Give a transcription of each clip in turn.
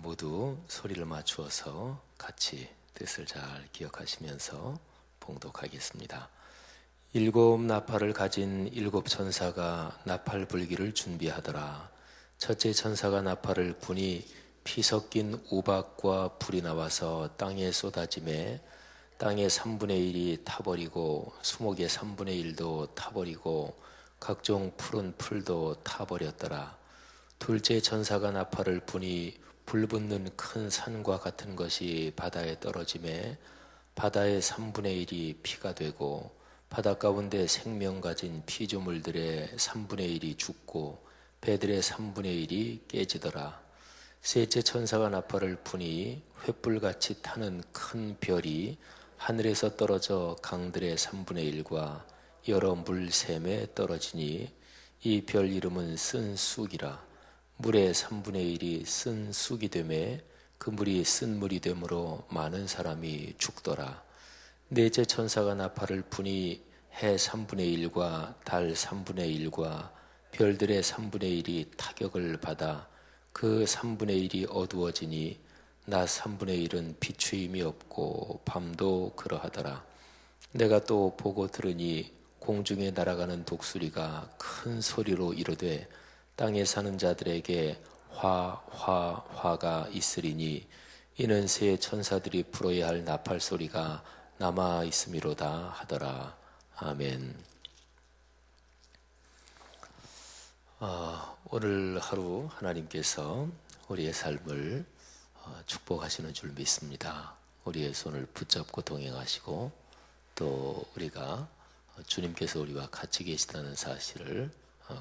모두 소리를 맞추어서 같이 뜻을 잘 기억하시면서 봉독하겠습니다. 일곱 나팔을 가진 일곱 천사가 나팔 불기를 준비하더라. 첫째 천사가 나팔을 부니 피 섞인 우박과 불이 나와서 땅에 쏟아지매 땅의 3분의 1이 타버리고 수목의 3분의 1도 타버리고 각종 푸른 풀도 타버렸더라. 둘째 천사가 나팔을 부니 불붙는 큰 산과 같은 것이 바다에 떨어지매 바다의 3분의 1이 피가 되고 바다 가운데 생명 가진 피조물들의 3분의 1이 죽고 배들의 3분의 1이 깨지더라. 셋째 천사가 나팔을 부니 횃불같이 타는 큰 별이 하늘에서 떨어져 강들의 3분의 1과 여러 물샘에 떨어지니 이 별 이름은 쓴 쑥이라. 물의 3분의 1이 쓴 쑥이 되매 그 물이 쓴 물이 되므로 많은 사람이 죽더라. 넷째 천사가 나팔을 부니 해 3분의 1과 달 3분의 1과 별들의 3분의 1이 타격을 받아 그 3분의 1이 어두워지니 낮 3분의 1은 비추임이 없고 밤도 그러하더라. 내가 또 보고 들으니 공중에 날아가는 독수리가 큰 소리로 이르되 땅에 사는 자들에게 화가 있으리니 이는 새 천사들이 불어야 할 나팔 소리가 남아 있음이로다 하더라. 아멘. 오늘 하루 하나님께서 우리의 삶을 축복하시는 줄 믿습니다. 우리의 손을 붙잡고 동행하시고 또 우리가 주님께서 우리와 같이 계시다는 사실을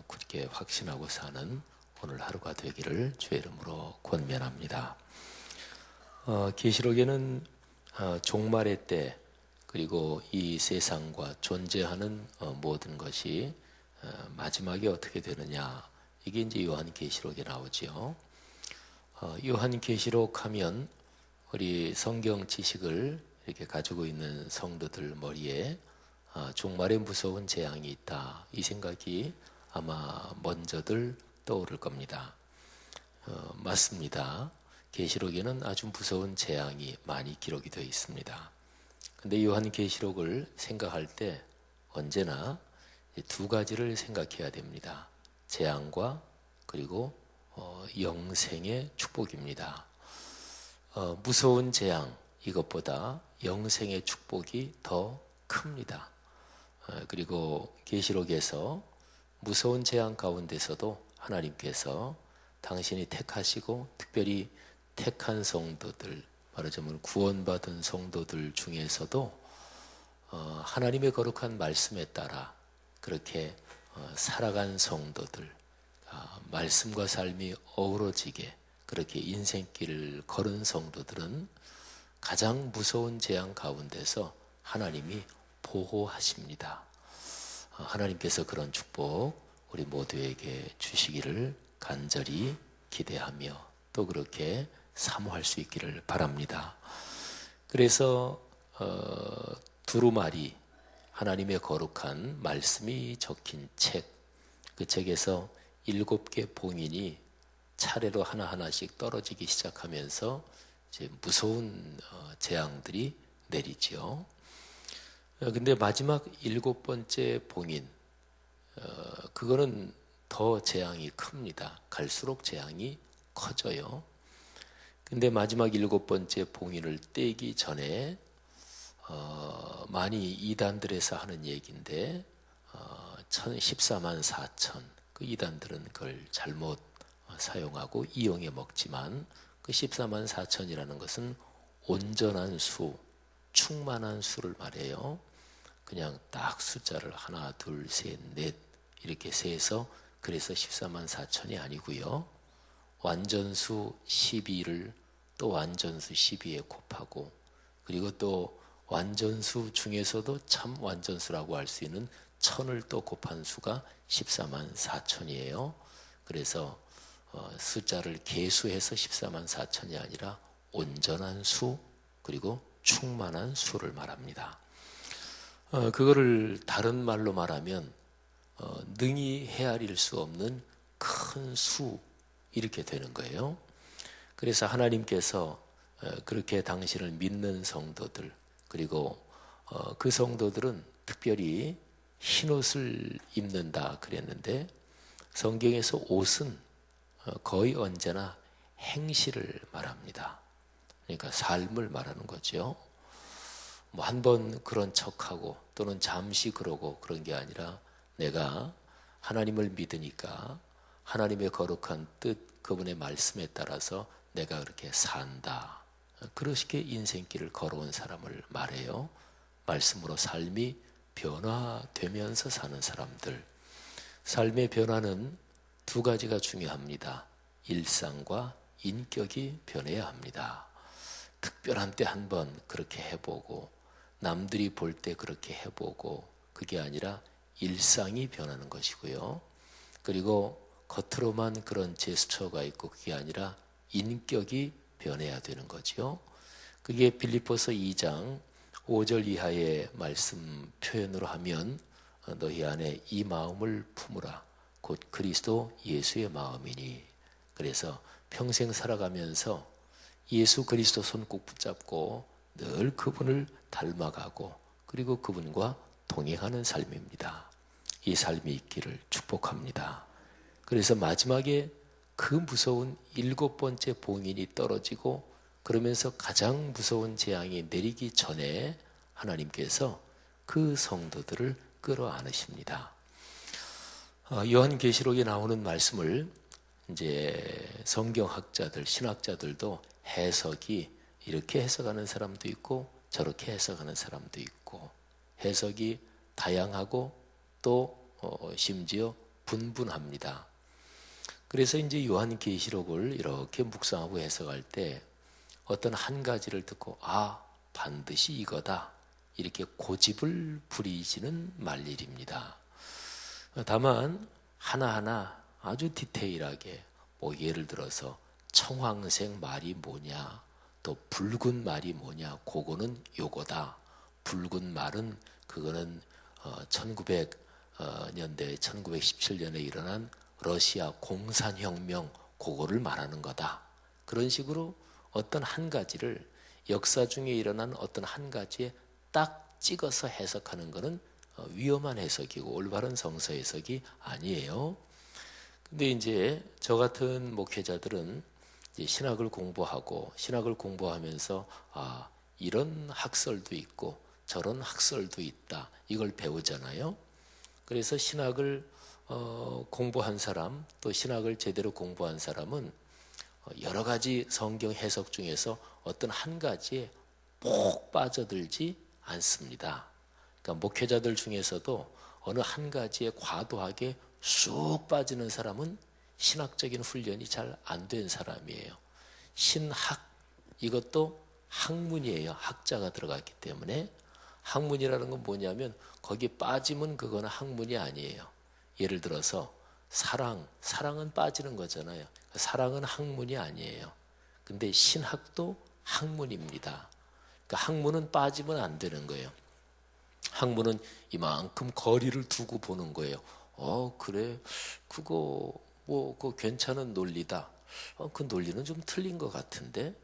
굳게 확신하고 사는 오늘 하루가 되기를 주의 이름으로 권면합니다. 계시록에는 종말의 때 그리고 이 세상과 존재하는 모든 것이 마지막에 어떻게 되느냐, 이게 이제 요한계시록에 나오지요. 요한계시록 하면 우리 성경 지식을 이렇게 가지고 있는 성도들 머리에 종말에 무서운 재앙이 있다, 이 생각이 아마 먼저들 떠오를 겁니다. 맞습니다. 계시록에는 아주 무서운 재앙이 많이 기록이 되어 있습니다. 근데 요한계시록을 생각할 때 언제나 두 가지를 생각해야 됩니다. 재앙과 그리고 영생의 축복입니다. 무서운 재앙, 이것보다 영생의 축복이 더 큽니다. 그리고 계시록에서 무서운 재앙 가운데서도 하나님께서 당신이 택하시고 특별히 택한 성도들, 말하자면 구원받은 성도들 중에서도 하나님의 거룩한 말씀에 따라 그렇게 살아간 성도들, 말씀과 삶이 어우러지게 그렇게 인생길을 걸은 성도들은 가장 무서운 재앙 가운데서 하나님이 보호하십니다. 하나님께서 그런 축복 우리 모두에게 주시기를 간절히 기대하며 또 그렇게 사모할 수 있기를 바랍니다. 그래서 두루마리, 하나님의 거룩한 말씀이 적힌 책, 그 책에서 7개 봉인이 차례로 하나하나씩 떨어지기 시작하면서 이제 무서운 재앙들이 내리지요. 근데 마지막 7번째 봉인, 그거는 더 재앙이 큽니다. 갈수록 재앙이 커져요. 근데 마지막 7번째 봉인을 떼기 전에 많이 이단들에서 하는 얘기인데 14만 4천, 그 이단들은 그걸 잘못 사용하고 이용해 먹지만 그 14만 4천이라는 것은 온전한 수, 충만한 수를 말해요. 그냥 딱 숫자를 하나, 둘, 셋, 넷 이렇게 세서 그래서 14만 4천이 아니고요. 완전수 12를 또 완전수 12에 곱하고 그리고 또 완전수 중에서도 참 완전수라고 할 수 있는 1000을 또 곱한 수가 14만 4천이에요. 그래서 숫자를 개수해서 14만 4천이 아니라 온전한 수 그리고 충만한 수를 말합니다. 그거를 다른 말로 말하면 능히 헤아릴 수 없는 큰 수, 이렇게 되는 거예요. 그래서 하나님께서 그렇게 당신을 믿는 성도들, 그리고 그 성도들은 특별히 흰옷을 입는다 그랬는데, 성경에서 옷은 거의 언제나 행실을 말합니다. 그러니까 삶을 말하는 거죠. 뭐 한 번 그런 척하고 또는 잠시 그러고 그런 게 아니라, 내가 하나님을 믿으니까 하나님의 거룩한 뜻, 그분의 말씀에 따라서 내가 그렇게 산다. 그렇게 인생길을 걸어온 사람을 말해요. 말씀으로 삶이 변화되면서 사는 사람들. 삶의 변화는 두 가지가 중요합니다. 일상과 인격이 변해야 합니다. 특별한 때 한 번 그렇게 해보고, 남들이 볼 때 그렇게 해보고, 그게 아니라 일상이 변하는 것이고요. 그리고 겉으로만 그런 제스처가 있고, 그게 아니라 인격이 변해야 되는 거죠. 그게 빌립보서 2장 5절 이하의 말씀 표현으로 하면, 너희 안에 이 마음을 품으라. 곧 그리스도 예수의 마음이니. 그래서 평생 살아가면서 예수 그리스도 손 꼭 붙잡고 늘 그분을 닮아가고, 그리고 그분과 동행하는 삶입니다. 이 삶이 있기를 축복합니다. 그래서 마지막에 그 무서운 7번째 봉인이 떨어지고, 그러면서 가장 무서운 재앙이 내리기 전에 하나님께서 그 성도들을 끌어안으십니다. 요한계시록에 나오는 말씀을 이제 성경학자들, 신학자들도 해석이 이렇게 해석하는 사람도 있고 저렇게 해석하는 사람도 있고, 해석이 다양하고 또 심지어 분분합니다. 그래서 이제 요한계시록을 이렇게 묵상하고 해석할 때 어떤 한 가지를 듣고 반드시 이거다, 이렇게 고집을 부리지는 말 일입니다. 다만 하나하나 아주 디테일하게, 뭐 예를 들어서 청황색 말이 뭐냐, 또 붉은 말이 뭐냐, 그거는 요거다. 붉은 말은 그거는 1900년대 1917년에 일어난 러시아 공산혁명, 그거를 말하는 거다. 그런 식으로 어떤 한 가지를, 역사 중에 일어난 어떤 한 가지에 딱 찍어서 해석하는 것은 위험한 해석이고 올바른 성서 해석이 아니에요. 근데 이제 저 같은 목회자들은 이제 신학을 공부하면서 이런 학설도 있고 저런 학설도 있다, 이걸 배우잖아요. 그래서 신학을 공부한 사람, 또 신학을 제대로 공부한 사람은 여러 가지 성경 해석 중에서 어떤 한 가지에 꼭 빠져들지 않습니다. 그러니까 목회자들 중에서도 어느 한 가지에 과도하게 쑥 빠지는 사람은 신학적인 훈련이 잘 안 된 사람이에요. 신학, 이것도 학문이에요. 학자가 들어갔기 때문에. 학문이라는 건 뭐냐면 거기 빠지면 그거는 학문이 아니에요. 예를 들어서 사랑은 빠지는 거잖아요. 사랑은 학문이 아니에요. 근데 신학도 학문입니다. 그러니까 학문은 빠지면 안 되는 거예요. 학문은 이만큼 거리를 두고 보는 거예요. 그래, 그거 괜찮은 논리다. 그 논리는 좀 틀린 것 같은데.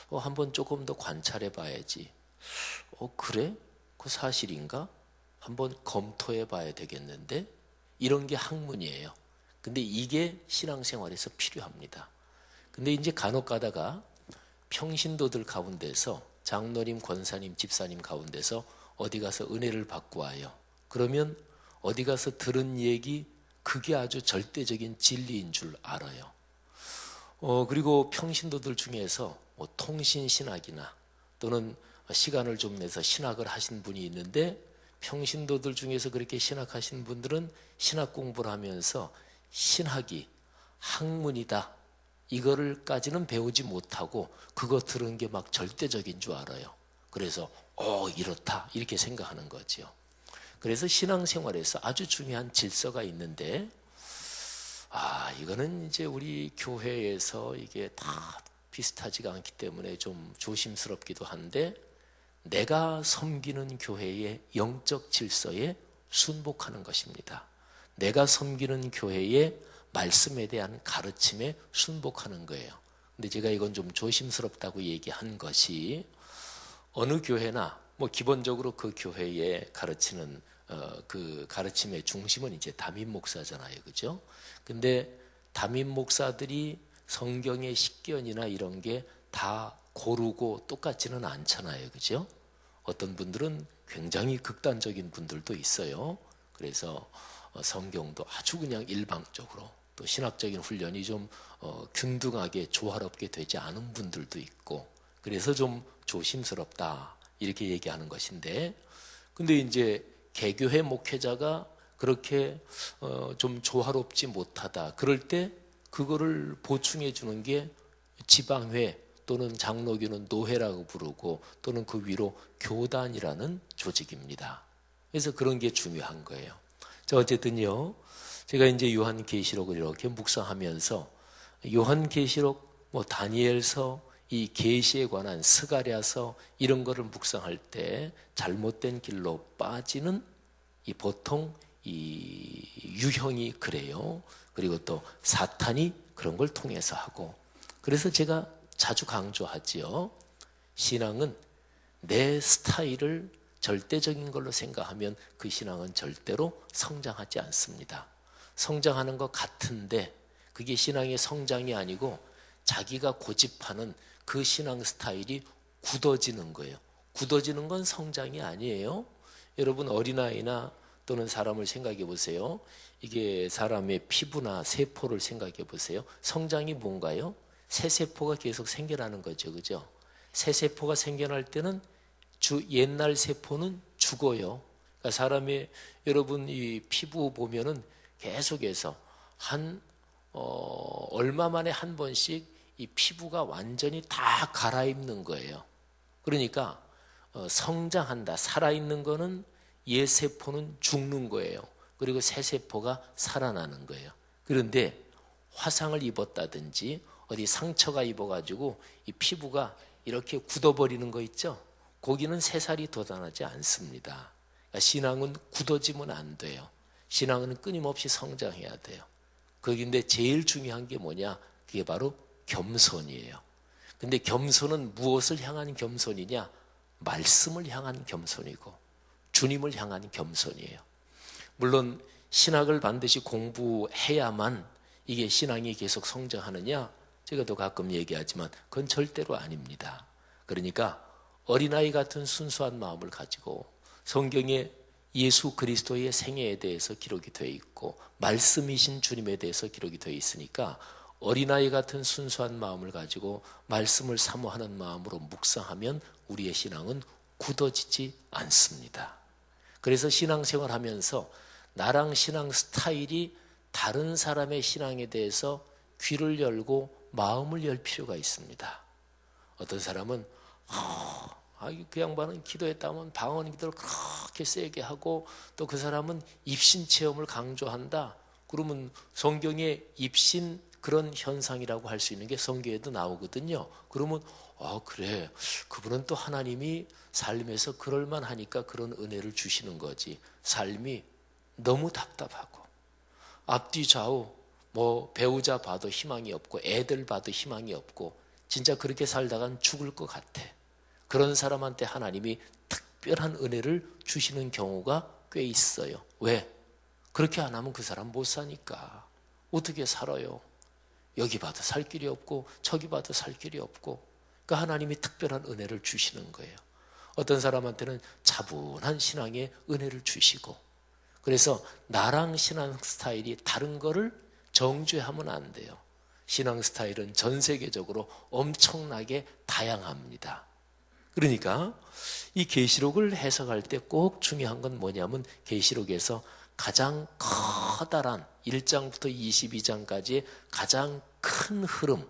한번 조금 더 관찰해 봐야지. 그래? 그 사실인가? 한번 검토해 봐야 되겠는데. 이런 게 학문이에요. 근데 이게 신앙생활에서 필요합니다. 근데 이제 간혹 가다가 평신도들 가운데서, 장로님, 권사님, 집사님 가운데서 어디 가서 은혜를 받고 와요. 그러면 어디 가서 들은 얘기, 그게 아주 절대적인 진리인 줄 알아요. 그리고 평신도들 중에서 뭐 통신신학이나 또는 시간을 좀 내서 신학을 하신 분이 있는데, 평신도들 중에서 그렇게 신학하신 분들은 신학 공부를 하면서 신학이 학문이다, 이거를까지는 배우지 못하고 그거 들은 게 막 절대적인 줄 알아요. 그래서 이렇다, 이렇게 생각하는 거죠. 그래서 신앙생활에서 아주 중요한 질서가 있는데, 이거는 이제 우리 교회에서 이게 다 비슷하지가 않기 때문에 좀 조심스럽기도 한데, 내가 섬기는 교회의 영적 질서에 순복하는 것입니다. 내가 섬기는 교회의 말씀에 대한 가르침에 순복하는 거예요. 근데 제가 이건 좀 조심스럽다고 얘기한 것이 어느 교회나 뭐 기본적으로 그 교회에 가르치는 그 가르침의 중심은 이제 담임 목사잖아요, 그죠? 근데 담임 목사들이 성경의 식견이나 이런 게 다 고르고 똑같지는 않잖아요, 그죠? 어떤 분들은 굉장히 극단적인 분들도 있어요. 그래서 성경도 아주 그냥 일방적으로, 또 신학적인 훈련이 좀 균등하게 조화롭게 되지 않은 분들도 있고, 그래서 좀 조심스럽다 이렇게 얘기하는 것인데, 근데 이제 개교회 목회자가 그렇게 좀 조화롭지 못하다 그럴 때 그거를 보충해 주는 게 지방회 또는 장로교는 노회라고 부르고, 또는 그 위로 교단이라는 조직입니다. 그래서 그런 게 중요한 거예요. 자, 어쨌든요, 제가 이제 요한계시록을 이렇게 묵상하면서 요한계시록, 뭐 다니엘서, 이 계시에 관한 스가랴서 이런 거를 묵상할 때 잘못된 길로 빠지는 이 보통 이 유형이 그래요. 그리고 또 사탄이 그런 걸 통해서 하고, 그래서 제가 자주 강조하지요. 신앙은 내 스타일을 절대적인 걸로 생각하면 그 신앙은 절대로 성장하지 않습니다. 성장하는 것 같은데 그게 신앙의 성장이 아니고 자기가 고집하는 그 신앙 스타일이 굳어지는 거예요. 굳어지는 건 성장이 아니에요. 여러분, 어린아이나 또는 사람을 생각해 보세요. 이게 사람의 피부나 세포를 생각해 보세요. 성장이 뭔가요? 새 세포가 계속 생겨나는 거죠, 그죠? 새 세포가 생겨날 때는 옛날 세포는 죽어요. 그러니까 사람의, 여러분 이 피부 보면은 계속해서 얼마 만에 한 번씩 이 피부가 완전히 다 갈아입는 거예요. 그러니까 성장한다, 살아있는 거는 옛 세포는 죽는 거예요. 그리고 새 세포가 살아나는 거예요. 그런데 화상을 입었다든지 어디 상처가 입어가지고 이 피부가 이렇게 굳어버리는 거 있죠? 거기는 새살이 돋아나지 않습니다. 그러니까 신앙은 굳어지면 안 돼요. 신앙은 끊임없이 성장해야 돼요. 그런데 제일 중요한 게 뭐냐? 그게 바로 겸손이에요. 근데 겸손은 무엇을 향한 겸손이냐? 말씀을 향한 겸손이고 주님을 향한 겸손이에요. 물론 신학을 반드시 공부해야만 이게 신앙이 계속 성장하느냐? 제가 또 가끔 얘기하지만 그건 절대로 아닙니다. 그러니까 어린아이 같은 순수한 마음을 가지고 성경에 예수 그리스도의 생애에 대해서 기록이 되어 있고 말씀이신 주님에 대해서 기록이 되어 있으니까 어린아이 같은 순수한 마음을 가지고 말씀을 사모하는 마음으로 묵상하면 우리의 신앙은 굳어지지 않습니다. 그래서 신앙생활 하면서 나랑 신앙 스타일이 다른 사람의 신앙에 대해서 귀를 열고 마음을 열 필요가 있습니다. 어떤 사람은 그 양반은 기도했다면 방언 기도를 그렇게 세게 하고 또 그 사람은 입신 체험을 강조한다. 그러면 성경에 입신 그런 현상이라고 할 수 있는 게 성경에도 나오거든요. 그러면 그래, 그분은 또 하나님이 삶에서 그럴만 하니까 그런 은혜를 주시는 거지. 삶이 너무 답답하고 앞뒤 좌우 뭐 배우자 봐도 희망이 없고 애들 봐도 희망이 없고 진짜 그렇게 살다간 죽을 것 같아. 그런 사람한테 하나님이 특별한 은혜를 주시는 경우가 꽤 있어요. 왜? 그렇게 안 하면 그 사람 못 사니까. 어떻게 살아요? 여기 봐도 살 길이 없고 저기 봐도 살 길이 없고. 그러니까 하나님이 특별한 은혜를 주시는 거예요. 어떤 사람한테는 차분한 신앙의 은혜를 주시고, 그래서 나랑 신앙 스타일이 다른 거를 정죄하면 안 돼요. 신앙 스타일은 전 세계적으로 엄청나게 다양합니다. 그러니까 이 계시록을 해석할 때 꼭 중요한 건 뭐냐면 계시록에서 가장 커다란 1장부터 22장까지의 가장 큰 흐름,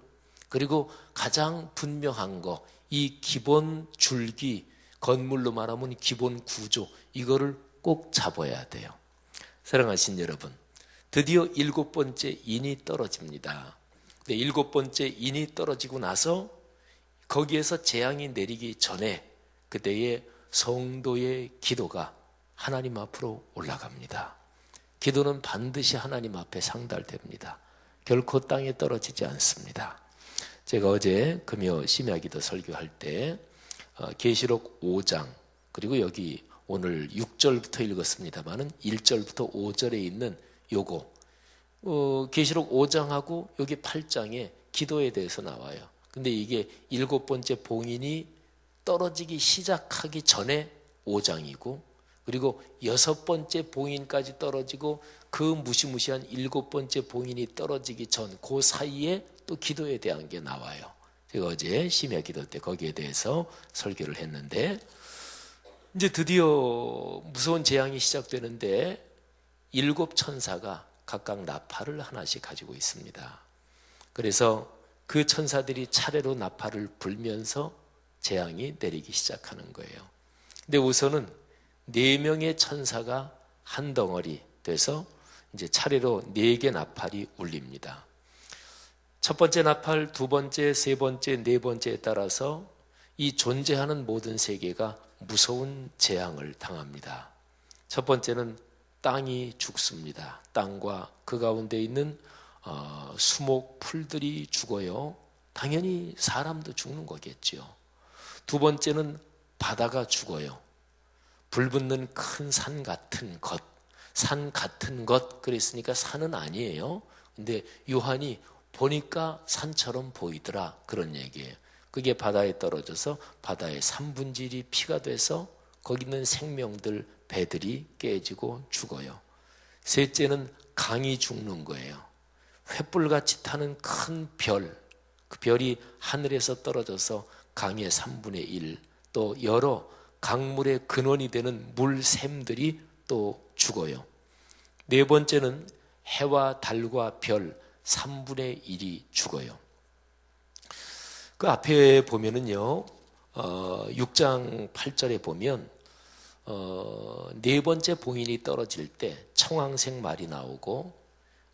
그리고 가장 분명한 거, 이 기본 줄기, 건물로 말하면 기본 구조, 이거를 꼭 잡아야 돼요. 사랑하신 여러분, 드디어 7번째 인이 떨어집니다. 근데 7번째 인이 떨어지고 나서 거기에서 재앙이 내리기 전에 그때의 성도의 기도가 하나님 앞으로 올라갑니다. 기도는 반드시 하나님 앞에 상달됩니다. 결코 땅에 떨어지지 않습니다. 제가 어제 금요 심야기도 설교할 때 계시록 5장 그리고 여기 오늘 6절부터 읽었습니다마는 1절부터 5절에 있는 요거 계시록 5장하고 여기 8장에 기도에 대해서 나와요. 근데 이게 7번째 봉인이 떨어지기 시작하기 전에 5장이고 그리고 6번째 봉인까지 떨어지고 그 무시무시한 7번째 봉인이 떨어지기 전 그 사이에 또 기도에 대한 게 나와요. 제가 어제 심야 기도 때 거기에 대해서 설교를 했는데 이제 드디어 무서운 재앙이 시작되는데 7 천사가 각각 나팔을 하나씩 가지고 있습니다. 그래서 그 천사들이 차례로 나팔을 불면서 재앙이 내리기 시작하는 거예요. 근데 우선은 4명의 천사가 한 덩어리 돼서 이제 차례로 4개 나팔이 울립니다. 첫 번째 나팔, 두 번째, 세 번째, 네 번째에 따라서 이 존재하는 모든 세계가 무서운 재앙을 당합니다. 첫 번째는 땅이 죽습니다. 땅과 그 가운데 있는 수목, 풀들이 죽어요. 당연히 사람도 죽는 거겠죠. 두 번째는 바다가 죽어요. 불붙는 큰 산 같은 것, 산 같은 것 그랬으니까 산은 아니에요. 근데 요한이 보니까 산처럼 보이더라 그런 얘기예요. 그게 바다에 떨어져서 바다의 3분질이 피가 돼서 거기 있는 생명들, 배들이 깨지고 죽어요. 셋째는 강이 죽는 거예요. 횃불같이 타는 큰 별, 그 별이 하늘에서 떨어져서 강의 3분의 1, 또 여러 강물의 근원이 되는 물샘들이 또 죽어요. 네 번째는 해와 달과 별 3분의 1이 죽어요. 그 앞에 보면은요, 6장 8절에 보면, 네 번째 봉인이 떨어질 때 청황색 말이 나오고,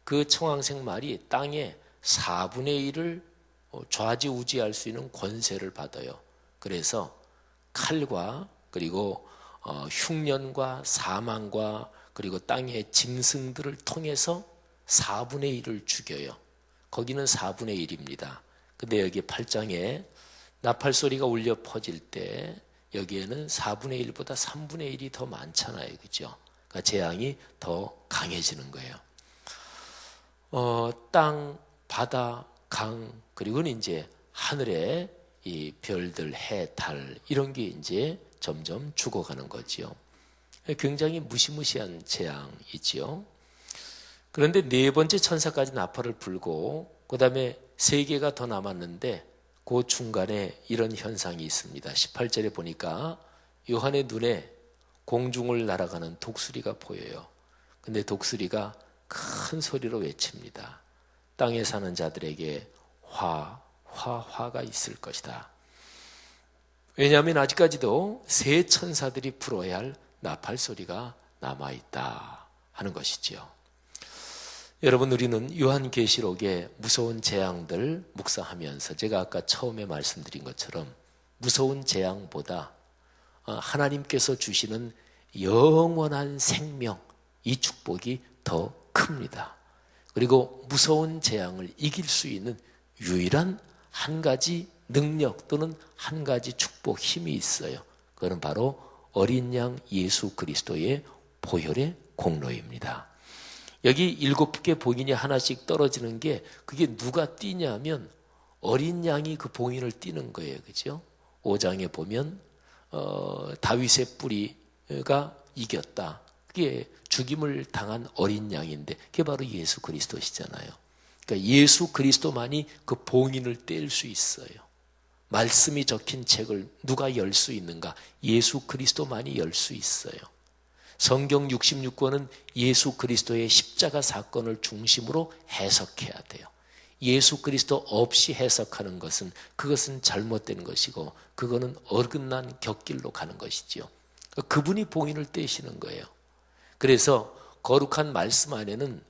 그 청황색 말이 땅의 4분의 1을 좌지우지할 수 있는 권세를 받아요. 그래서 칼과 그리고 흉년과 사망과 그리고 땅의 짐승들을 통해서 4분의 1을 죽여요. 거기는 4분의 1입니다. 근데 여기 8장에 나팔 소리가 울려 퍼질 때 여기에는 4분의 1보다 3분의 1이 더 많잖아요. 그죠? 그러니까 재앙이 더 강해지는 거예요. 땅, 바다, 강, 그리고는 이제 하늘에 이 별들, 해, 달 이런 게 이제 점점 죽어가는 거지요. 굉장히 무시무시한 재앙이지요. 그런데 네 번째 천사까지 나팔을 불고 그 다음에 3개가 더 남았는데 그 중간에 이런 현상이 있습니다. 18절에 보니까 요한의 눈에 공중을 날아가는 독수리가 보여요. 근데 독수리가 큰 소리로 외칩니다. 땅에 사는 자들에게 화가 있을 것이다. 왜냐하면 아직까지도 새 천사들이 불어야 할 나팔 소리가 남아있다 하는 것이지요. 여러분, 우리는 요한계시록의 무서운 재앙들 묵상하면서 제가 아까 처음에 말씀드린 것처럼 무서운 재앙보다 하나님께서 주시는 영원한 생명, 이 축복이 더 큽니다. 그리고 무서운 재앙을 이길 수 있는 유일한 한 가지 능력 또는 한 가지 축복, 힘이 있어요. 그것은 바로 어린 양 예수 그리스도의 보혈의 공로입니다. 여기 7개 봉인이 하나씩 떨어지는 게 그게 누가 띠냐면 어린 양이 그 봉인을 띠는 거예요. 그죠? 5장에 보면 다윗의 뿌리가 이겼다. 그게 죽임을 당한 어린 양인데 그게 바로 예수 그리스도시잖아요. 그러니까 예수 그리스도만이 그 봉인을 뗄 수 있어요. 말씀이 적힌 책을 누가 열 수 있는가? 예수 그리스도만이 열 수 있어요. 성경 66권은 예수 그리스도의 십자가 사건을 중심으로 해석해야 돼요. 예수 그리스도 없이 해석하는 것은 그것은 잘못된 것이고 그거는 어긋난 곁길로 가는 것이지요. 그분이 봉인을 떼시는 거예요. 그래서 거룩한 말씀 안에는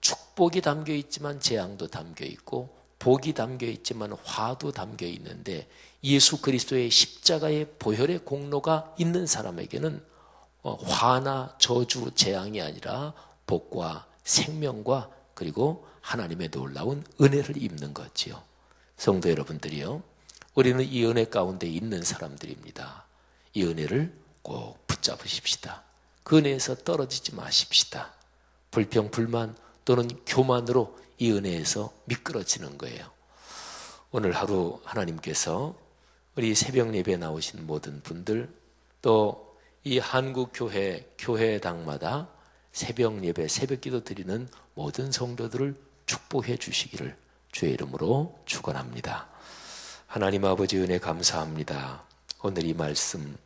축복이 담겨 있지만 재앙도 담겨 있고 복이 담겨 있지만 화도 담겨 있는데 예수 그리스도의 십자가의 보혈의 공로가 있는 사람에게는 화나 저주, 재앙이 아니라 복과 생명과 그리고 하나님의 놀라운 은혜를 입는 거지요. 성도 여러분들이요, 우리는 이 은혜 가운데 있는 사람들입니다. 이 은혜를 꼭 붙잡으십시다. 그 은혜에서 떨어지지 마십시다. 불평, 불만 또는 교만으로 이 은혜에서 미끄러지는 거예요. 오늘 하루 하나님께서 우리 새벽 예배에 나오신 모든 분들, 또 이 한국 교회당마다 새벽 예배, 새벽 기도 드리는 모든 성도들을 축복해 주시기를 주의 이름으로 축원합니다. 하나님 아버지 은혜 감사합니다. 오늘 이 말씀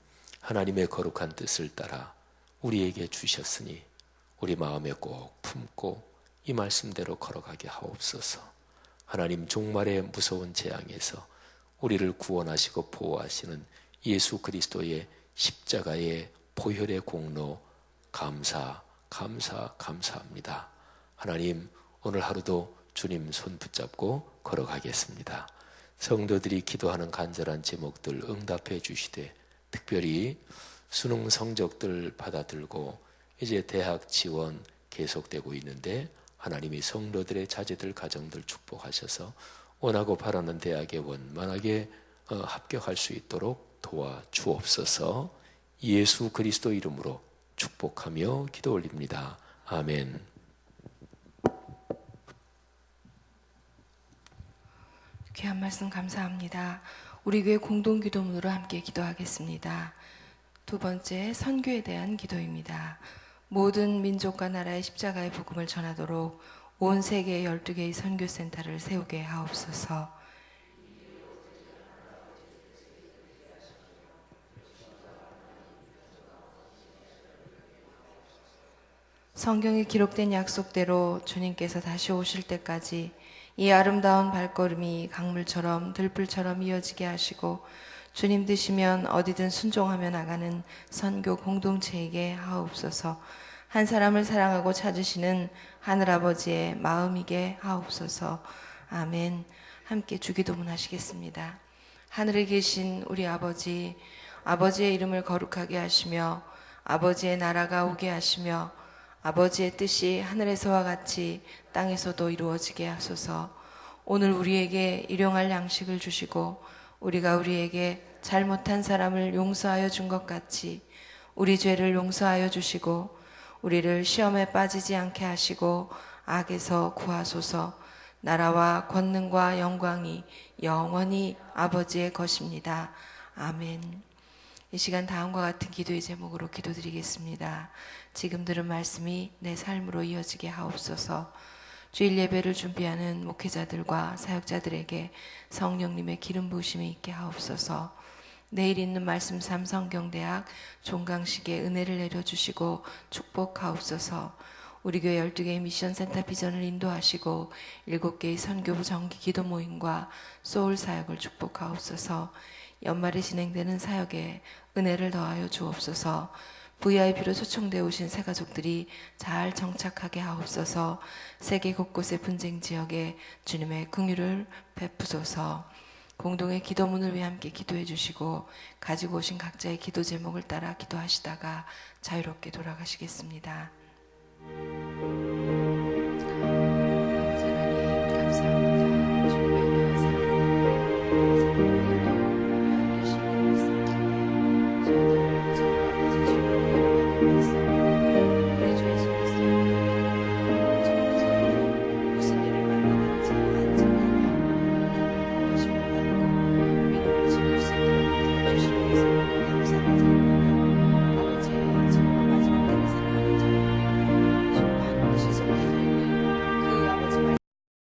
하나님의 거룩한 뜻을 따라 우리에게 주셨으니 우리 마음에 꼭 품고 이 말씀대로 걸어가게 하옵소서. 하나님, 종말의 무서운 재앙에서 우리를 구원하시고 보호하시는 예수 그리스도의 십자가의 보혈의 공로 감사합니다. 하나님, 오늘 하루도 주님 손 붙잡고 걸어가겠습니다. 성도들이 기도하는 간절한 제목들 응답해 주시되, 특별히 수능 성적들 받아들고 이제 대학 지원 계속되고 있는데 하나님이 성도들의 자제들 가정들 축복하셔서 원하고 바라는 대학에 원만하게 합격할 수 있도록 도와주옵소서. 예수 그리스도 이름으로 축복하며 기도 올립니다. 아멘. 귀한 말씀 감사합니다. 우리 교회 공동기도문으로 함께 기도하겠습니다. 두 번째, 선교에 대한 기도입니다. 모든 민족과 나라의 십자가의 복음을 전하도록 온 세계의 12개의 선교센터를 세우게 하옵소서. 성경에 기록된 약속대로 주님께서 다시 오실 때까지 이 아름다운 발걸음이 강물처럼 들불처럼 이어지게 하시고, 주님 드시면 어디든 순종하며 나가는 선교 공동체에게 하옵소서. 한 사람을 사랑하고 찾으시는 하늘아버지의 마음이게 하옵소서. 아멘. 함께 주기도문 하시겠습니다. 하늘에 계신 우리 아버지, 아버지의 이름을 거룩하게 하시며 아버지의 나라가 오게 하시며 아버지의 뜻이 하늘에서와 같이 땅에서도 이루어지게 하소서. 오늘 우리에게 일용할 양식을 주시고 우리가 우리에게 잘못한 사람을 용서하여 준 것 같이 우리 죄를 용서하여 주시고 우리를 시험에 빠지지 않게 하시고 악에서 구하소서. 나라와 권능과 영광이 영원히 아버지의 것입니다. 아멘. 이 시간 다음과 같은 기도의 제목으로 기도드리겠습니다. 지금 들은 말씀이 내 삶으로 이어지게 하옵소서. 주일 예배를 준비하는 목회자들과 사역자들에게 성령님의 기름 부으심이 있게 하옵소서. 내일 있는 말씀 3성경대학 종강식에 은혜를 내려주시고 축복하옵소서. 우리 교회 12개의 미션센터 비전을 인도하시고 7개의 선교부 정기 기도 모임과 소울 사역을 축복하옵소서. 연말에 진행되는 사역에 은혜를 더하여 주옵소서. VIP로 초청되어 오신 새가족들이 잘 정착하게 하옵소서. 세계 곳곳의 분쟁 지역에 주님의 긍휼을 베푸소서. 공동의 기도문을 위해 함께 기도해 주시고 가지고 오신 각자의 기도 제목을 따라 기도하시다가 자유롭게 돌아가시겠습니다.